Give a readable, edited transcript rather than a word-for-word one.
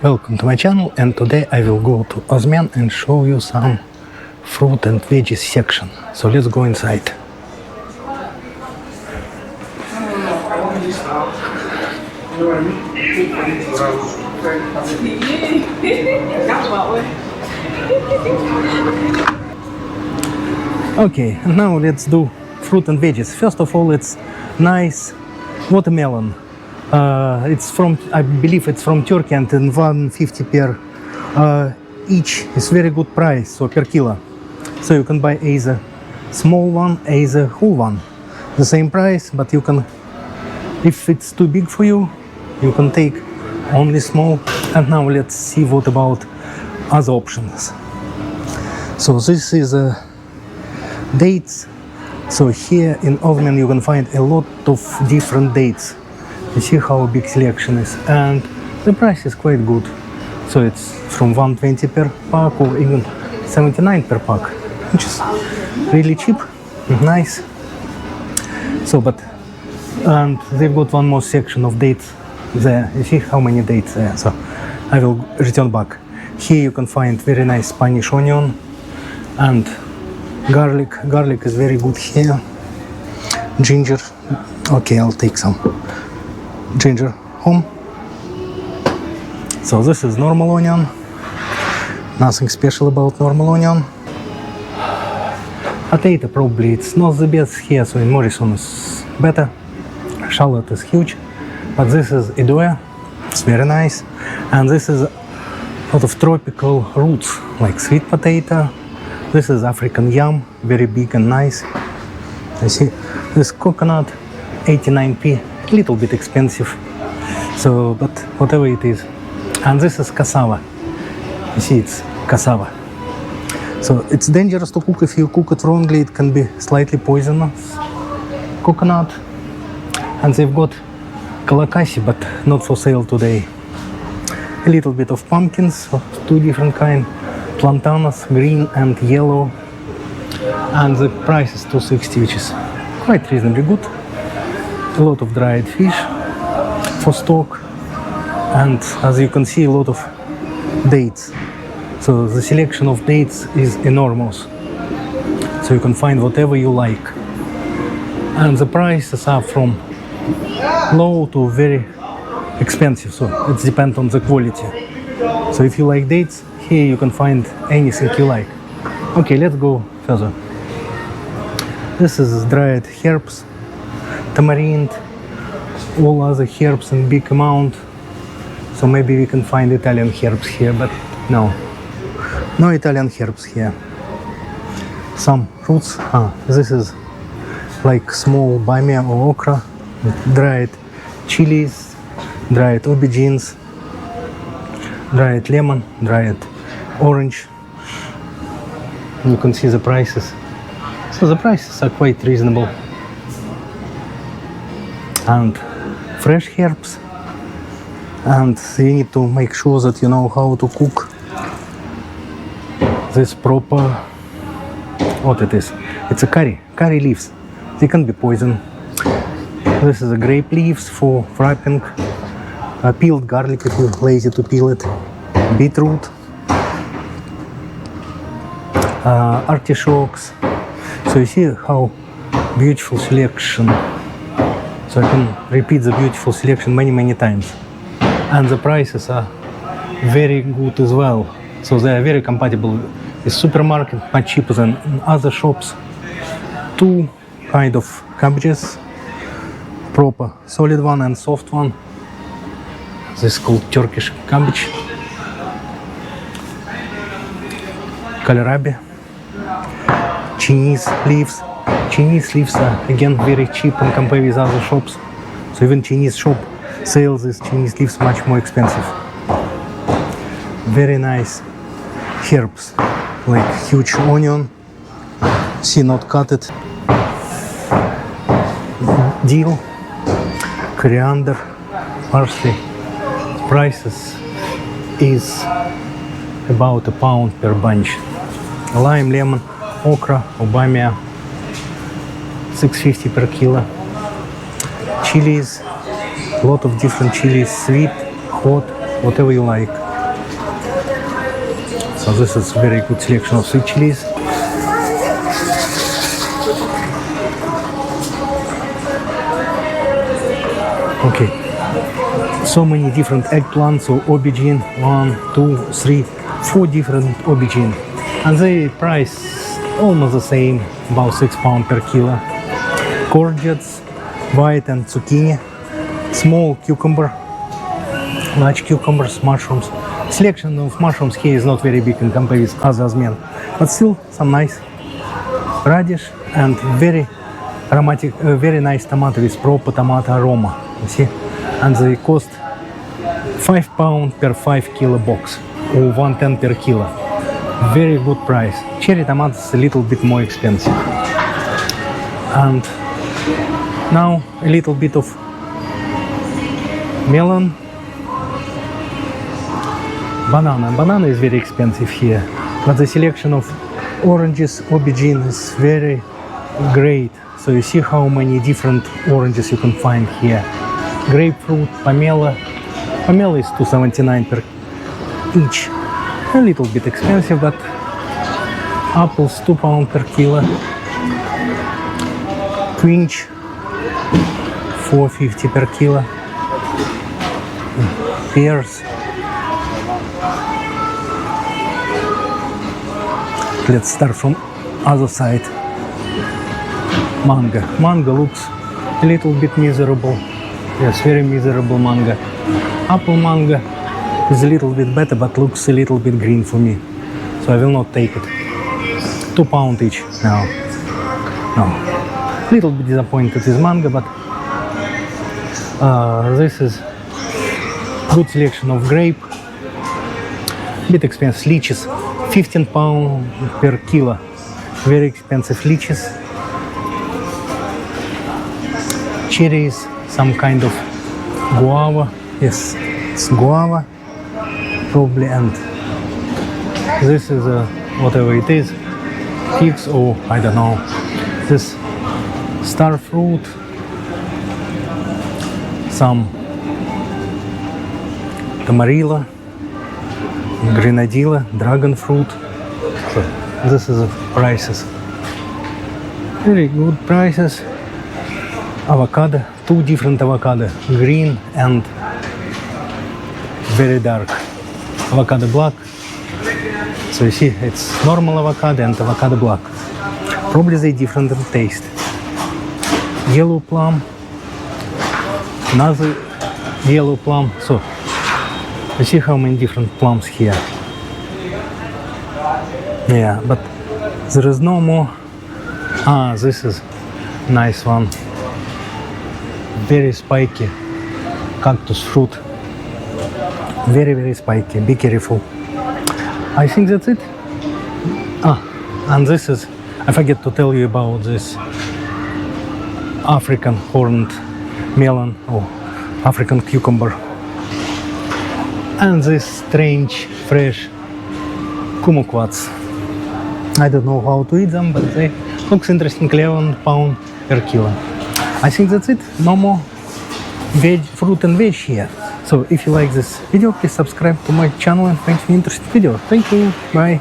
Welcome to my channel, and today I will go to Ozmen and show you some fruit and veggies section. So let's go inside. Okay, and now let's do fruit and veggies. First of all, it's nice watermelon. It's from, I believe it's from Turkey, and in 150 per each is very good price, so per kilo. So you can buy either small one, either whole one. The same price, but you can, if it's too big for you, you can take only small. And now let's see what about other options. So this is dates. So here in Ozmen you can find a lot of different dates. You see how big selection is, and the price is quite good. So it's from 120 per pack or even 79 per pack, which is really cheap, nice. So, and they've got one more section of dates there. You see how many dates there. So I will return back. Here you can find very nice Spanish onion and garlic. Garlic is very good here. Ginger. Okay, I'll take some ginger home. So this is normal onion. Nothing special about normal onion. Potato probably it's not the best here, so in Morrison is better. Shallot is huge, but this is Edoya. It's very nice. And this is a lot of tropical roots like sweet potato. This is African yam, very big and nice. You see this coconut, 89p. A little bit expensive, so but whatever it is. And this is cassava. You see, it's cassava. So it's dangerous to cook. If you cook it wrongly, it can be slightly poisonous. Coconut. And they've got kalakasi, but not for sale today. A little bit of pumpkins of two different kind, plantains, green and yellow. And the price is $2.60, which is quite reasonably good. A lot of dried fish for stock, and as you can see, a lot of dates. So the selection of dates is enormous, so you can find whatever you like, and the prices are from low to very expensive, so it depends on the quality. So if you like dates, here you can find anything you like. Okay, let's go further. This is dried herbs, tamarind, all other herbs in big amount. So maybe we can find Italian herbs here, but no Italian herbs here. Some fruits. This is like small bamia or okra, dried chilies, dried aubergines, dried lemon, dried orange. You can see the prices. So the prices are quite reasonable. And fresh herbs, and you need to make sure that you know how to cook this proper, what it is. It's a curry leaves. They can be poison. This is a grape leaves for wrapping, peeled garlic if you're lazy to peel it, beetroot, artichokes. So you see how beautiful selection. So I can repeat the beautiful selection many times. And the prices are very good as well. So they are very compatible with supermarket, much cheaper than in other shops. Two kind of cabbages, proper solid one and soft one. This is called Turkish cabbage. Kohlrabi, Chinese leaves. Chinese leaves are again very cheap and compared with other shops. So even Chinese shop sells these Chinese leaves much more expensive. Very nice herbs like huge onion, see not cut it, dill, coriander, parsley. Prices is about £1 per bunch. Lime, lemon, okra, bamia, $6.50 per kilo. Chilies, a lot of different chilies, sweet, hot, whatever you like. So this is very good selection of sweet chilies. Okay, so many different eggplants or aubergine, 1, 2, 3, 4 different aubergine, and the price almost the same, about £6 per kilo. Courgettes, white and zucchini, small cucumber, large cucumbers, mushrooms. Selection of mushrooms here is not very big in comparison with other Ozmen, but still some nice radish and very aromatic, very nice tomato with proper tomato aroma. You see, and they cost £5 per 5 kilo box or 110 per kilo. Very good price. Cherry tomatoes a little bit more expensive. And now a little bit of melon. Banana is very expensive here, but the selection of oranges, aubergine is very great. So you see how many different oranges you can find here. Grapefruit, pomelo. Pomelo is $2.79 per each. A little bit expensive, but apples £2 per kilo. Quince $4.50 per kilo. Pears. Let's start from other side. Mango looks a little bit miserable. Yes, very miserable mango. Apple mango is a little bit better, but looks a little bit green for me. So I will not take it. £2 each now. No. Little bit disappointed with mango, but this is good selection of grape. Bit expensive. Lychees, £15 per kilo. Very expensive lychees. Cherries, some kind of guava. Yes, it's guava probably, and this is whatever it is, figs or I don't know. This star fruit, some tamarilla, grenadilla, dragon fruit. So this is the prices. Very good prices. Avocado, 2 different avocado, green and very dark. Avocado black. So you see, it's normal avocado and avocado black. Probably they different in taste. Yellow plum, another yellow plum. So you see how many different plums here. Yeah, but there is no more. This is nice one. Very spiky cactus fruit. Very, very spiky. Be careful. I think that's it. And this is, I forget to tell you about this African horned melon or African cucumber. And this strange, fresh kumquats. I don't know how to eat them, but they looks interesting. £11 per kilo. I think that's it. No more fruit and veg here. So if you like this video, please subscribe to my channel and find me interesting video. Thank you. Bye.